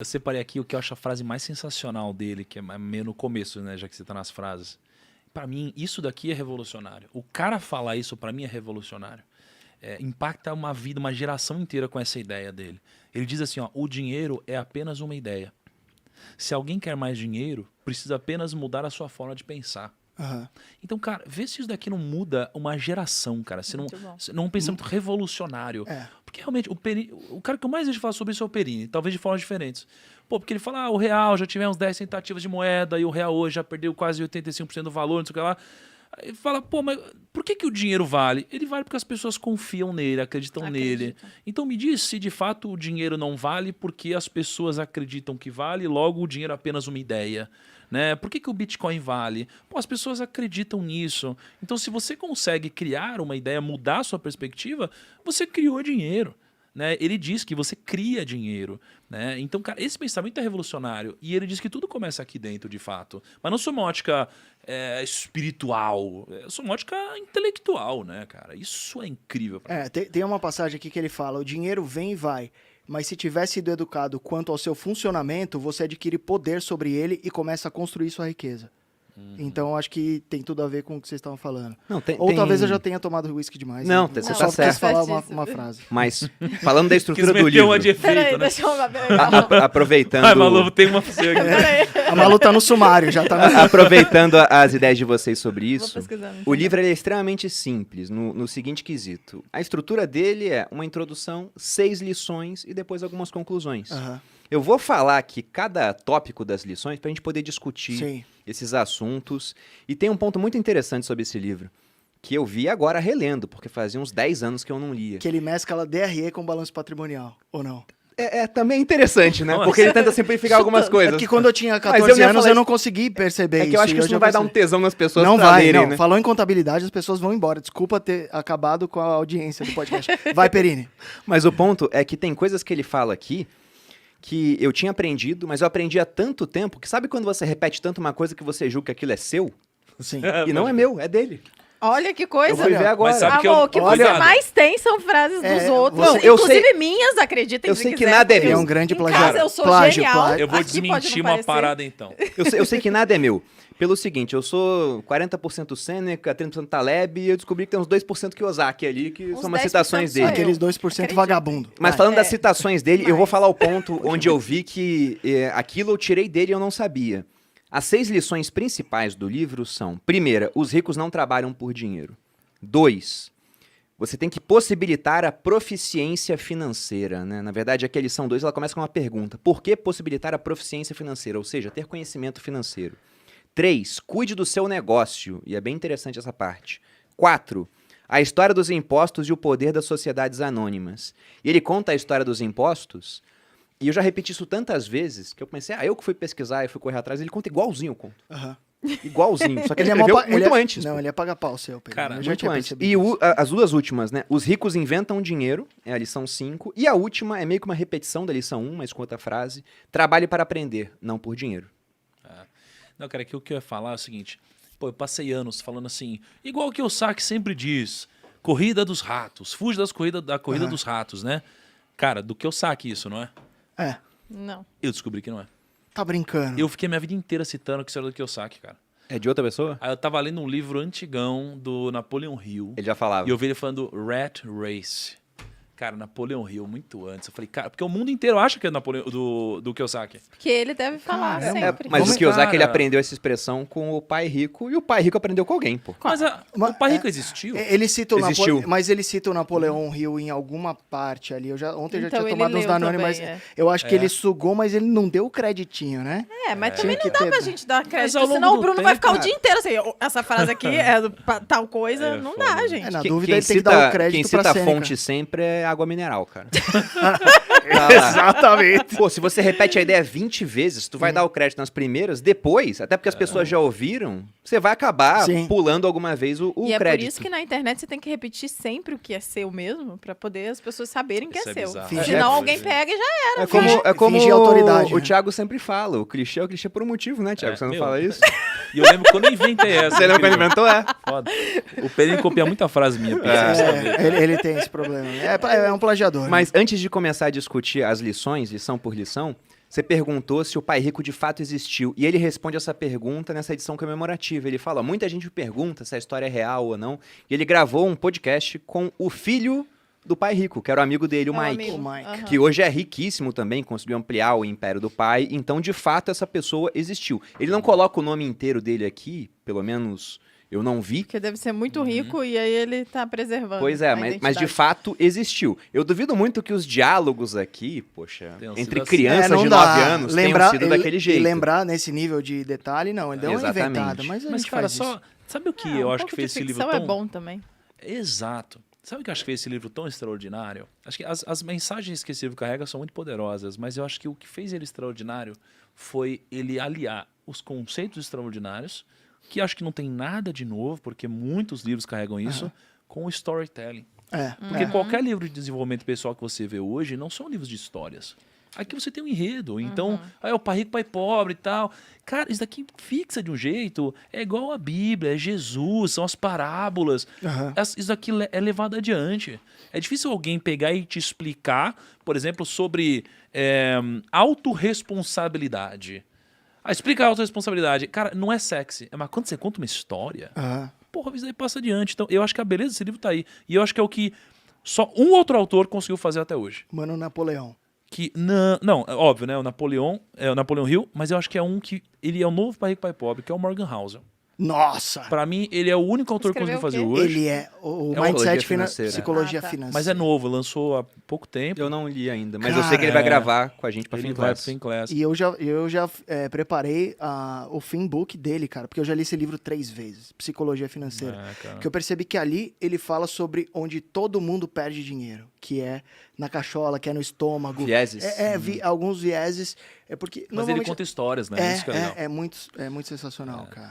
Eu separei aqui o que eu acho a frase mais sensacional dele, que é meio no começo, né, já que você tá nas frases. Pra mim, isso daqui é revolucionário. O cara falar isso, pra mim, é revolucionário. Impacta uma vida, uma geração inteira com essa ideia dele. Ele diz assim, ó, o dinheiro é apenas uma ideia. Se alguém quer mais dinheiro, precisa apenas mudar a sua forma de pensar. Aham. Então, cara, vê se isso daqui não muda uma geração, cara. Muito bom. Não um pensamento revolucionário. Porque realmente, o cara que eu mais vejo falar sobre isso é o Perini, talvez de formas diferentes. Pô, porque ele fala, o real já tivemos 10 tentativas de moeda e o real hoje já perdeu quase 85% do valor, não sei o que lá. Aí ele fala, pô, mas por que o dinheiro vale? Ele vale porque as pessoas confiam nele, acreditam nele. Então me diz se de fato o dinheiro não vale porque as pessoas acreditam que vale, logo o dinheiro é apenas uma ideia. Né? Por que o Bitcoin vale? Pô, as pessoas acreditam nisso. Então, se você consegue criar uma ideia, mudar a sua perspectiva, você criou dinheiro. Né? Ele diz que você cria dinheiro. Né? Então, cara, esse pensamento é revolucionário. E ele diz que tudo começa aqui dentro, de fato. Mas não sou uma ótica espiritual. Eu sou uma ótica intelectual, né, cara? Isso é incrível. Pra mim. Tem uma passagem aqui que ele fala, o dinheiro vem e vai. Mas se tiver sido educado quanto ao seu funcionamento, você adquire poder sobre ele e começa a construir sua riqueza. Então, eu acho que tem tudo a ver com o que vocês estavam falando. Não, Ou talvez eu já tenha tomado uísque demais. Não, né? você Só tá quis certo. falar uma frase. Mas, falando da estrutura Quis do meter livro, uma de efeito, Peraí, né? deixa eu... aproveitando... Ai, Malu, tem uma pra você aqui. Peraí. A Malu tá no sumário, já tá no... Aproveitando as ideias de vocês sobre Vou isso, pesquisar. o livro ele é extremamente simples, no seguinte quesito. A estrutura dele é uma introdução, 6 lições e depois algumas conclusões. Aham. Eu vou falar aqui cada tópico das lições para a gente poder discutir Sim. esses assuntos. E tem um ponto muito interessante sobre esse livro, que eu vi agora relendo, porque fazia uns 10 anos que eu não lia. Que ele mescla DRE com balanço patrimonial, ou não? Também é interessante, né? Nossa. Porque ele tenta simplificar algumas coisas. É porque quando eu tinha Mas 14 eu ia anos, falar eu não isso. consegui perceber isso. É que eu acho e que isso hoje não eu vai dar um percebi. tesão nas pessoas Não pra vai, lerem, não. né? Falou em contabilidade, as pessoas vão embora. Desculpa ter acabado com a audiência do podcast. Vai, Perini. Mas o ponto é que tem coisas que ele fala aqui que eu tinha aprendido, mas eu aprendi há tanto tempo que sabe quando você repete tanto uma coisa que você julga que aquilo é seu? Sim. E não é meu, é dele. Olha que coisa. Eu fui ver agora. Mas sabe que Amor, o que olha- você mais tem são frases dos outros. Não, eu inclusive sei- minhas, acreditem eu se sei que quiser, nada é porque Ele é meu. um grande em plagiário. casa eu sou Plágio, genial. plágio. Eu vou Aqui pode desmentir não uma parecer. parada, então. Eu sei que nada é meu. Pelo seguinte, eu sou 40% Sêneca, 30% Taleb, e eu descobri que tem uns 2% Kiyosaki ali, que Uns são umas 10% citações sou dele. eu. Aqueles 2% Acredito. vagabundo. Mas Vai. falando das citações dele, eu vou Mas- falar o ponto onde eu vi que aquilo eu tirei dele e eu não sabia. As 6 lições principais do livro são: primeira, os ricos não trabalham por dinheiro. 2, você tem que possibilitar a proficiência financeira, né? Na verdade, aqui a lição 2 ela começa com uma pergunta: por que possibilitar a proficiência financeira? Ou seja, ter conhecimento financeiro. 3, cuide do seu negócio, e é bem interessante essa parte. 4, a história dos impostos e o poder das sociedades anônimas. E ele conta a história dos impostos, e eu já repeti isso tantas vezes, que eu pensei, eu que fui pesquisar e fui correr atrás, ele conta igualzinho eu conto. Aham. Igualzinho, só que ele é escreveu mó pa- muito é- antes. Não, pô. ele é paga-pau seu, Perini. Cara, Eu já Muito tinha antes. percebido E isso. as duas últimas, né? Os ricos inventam dinheiro, é a lição 5. E a última é meio que uma repetição da lição 1, mas com outra frase. Trabalhe para aprender, não por dinheiro. Não, cara, aqui o que eu ia falar é o seguinte. Pô, eu passei anos falando assim, igual o Kiyosaki sempre diz, corrida dos ratos, fuge da corrida dos ratos, né? Cara, do Kiyosaki isso, não é? É, Não. Eu descobri que não é. tá brincando. Eu fiquei minha vida inteira citando que isso era do Kiyosaki, cara. É de outra pessoa? Aí eu tava lendo um livro antigão do Napoleon Hill, Ele já falava. e eu vi ele falando Rat Race. Cara, Napoleon Hill, muito antes. Eu falei, cara, porque o mundo inteiro acha que é do Kiyosaki. Que ele deve falar Caramba. sempre. Mas Vamos- o Kiyosaki, ele Cara. aprendeu essa expressão com o pai rico, e o pai rico aprendeu com alguém, pô. Mas o pai rico existiu? Ele cita o Existiu. mas ele cita o Napoleão Hill em alguma parte ali. Ontem eu já Então tinha ele tomado uns leu Danone, também, mas é. eu acho que ele sugou, mas ele não deu o creditinho, né? Mas Tinha também que não dá ter- pra gente dar crédito, ao longo senão o do Bruno vai tempo, ficar o cara. dia inteiro assim, essa frase aqui é tal coisa, É, não foda. dá, gente. Na Quem- dúvida, quem ele tem que cita- dar o crédito Quem pra cita a Sêneca. fonte sempre é água mineral, cara. Tá lá. Exatamente. Pô, se você repete a ideia 20 vezes, tu vai dar o crédito nas primeiras, depois, até porque as pessoas já ouviram, você vai acabar Sim. pulando alguma vez o E é crédito. por isso que na internet você tem que repetir sempre o que é seu mesmo, pra poder as pessoas saberem que Isso é é seu. bizarro. Fingir- Senão é, alguém é. pega e já É como fingir autoridade, o né? Thiago sempre fala, o clichê é o clichê por um motivo, né, Thiago? É, Você não meu. fala isso? E eu lembro quando eu inventei essa. Você lembra quando incrível. inventou? É. Foda. O Perini copia muita frase minha, pra você saber. Ele tem esse problema. É um plagiador. né? Mas antes de começar a discutir as lições, lição por lição, Você perguntou se o Pai Rico de fato existiu. E ele responde essa pergunta nessa edição comemorativa. Ele fala, muita gente me pergunta se a história é real ou não. E ele gravou um podcast com o filho do Pai Rico, que era o amigo dele, o É um Mike. amigo. O Mike. Aham. Que hoje é riquíssimo também, conseguiu ampliar o império do pai. Então, de fato, essa pessoa existiu. Ele não coloca o nome inteiro dele aqui, pelo menos eu não vi. Porque deve ser muito rico e aí ele tá preservando. Pois é, a mas de identidade. fato existiu. Eu duvido muito que os diálogos aqui, poxa, Tenham sido entre assim. crianças não de dá. 9 anos tenham sido daquele jeito. E lembrar nesse nível de detalhe, não. Ele deu uma Exatamente. inventada, mas a Mas, gente cara, faz só. isso. Sabe o que Ah, eu um acho que pouco fez de esse livro ficção tão. é bom também. Exato. Sabe o que eu acho que fez esse livro tão extraordinário? Acho que as mensagens que esse livro carrega são muito poderosas, mas eu acho que o que fez ele extraordinário foi ele aliar os conceitos extraordinários, que acho que não tem nada de novo, porque muitos livros carregam isso, com o storytelling. É. Porque qualquer livro de desenvolvimento pessoal que você vê hoje não são livros de histórias. Aqui você tem um enredo. Então, é o pai rico, pai pobre e tal. Cara, isso daqui fixa de um jeito. É igual a Bíblia, é Jesus, são as parábolas. Aham. Isso daqui é levado adiante. É difícil alguém pegar e te explicar, por exemplo, sobre autorresponsabilidade. Ah, explica a autorresponsabilidade. Cara, não é sexy. Mas quando você conta uma história, Aham. porra, isso aí passa adiante. Então, eu acho que a beleza desse livro tá aí. E eu acho que é o que só um outro autor conseguiu fazer até hoje. Mano Napoleão. Que não, é óbvio, né? O Napoleão Hill, mas eu acho que é um que ele é o novo pai rico, pai pobre, que é o Morgan Housel. Nossa! Pra mim, ele é o único autor que Escreveu conseguiu o fazer quê? hoje. Ele é o É uma mindset financeira. psicologia Ah, tá. financeira. Mas é novo, lançou há pouco tempo. Eu não li ainda, mas eu Cara, sei que ele vai gravar com a gente pra Ele Film vai pro Class. Film Class. E eu já preparei o Finbook dele, cara, porque eu já li esse livro 3 vezes, Psicologia Financeira. Cara. Que eu percebi que ali ele fala sobre onde todo mundo perde dinheiro, que é na cachola, que é no estômago. Vieses. Alguns vieses. É porque Mas ele normalmente conta histórias, né? Isso que é legal. é muito sensacional, cara.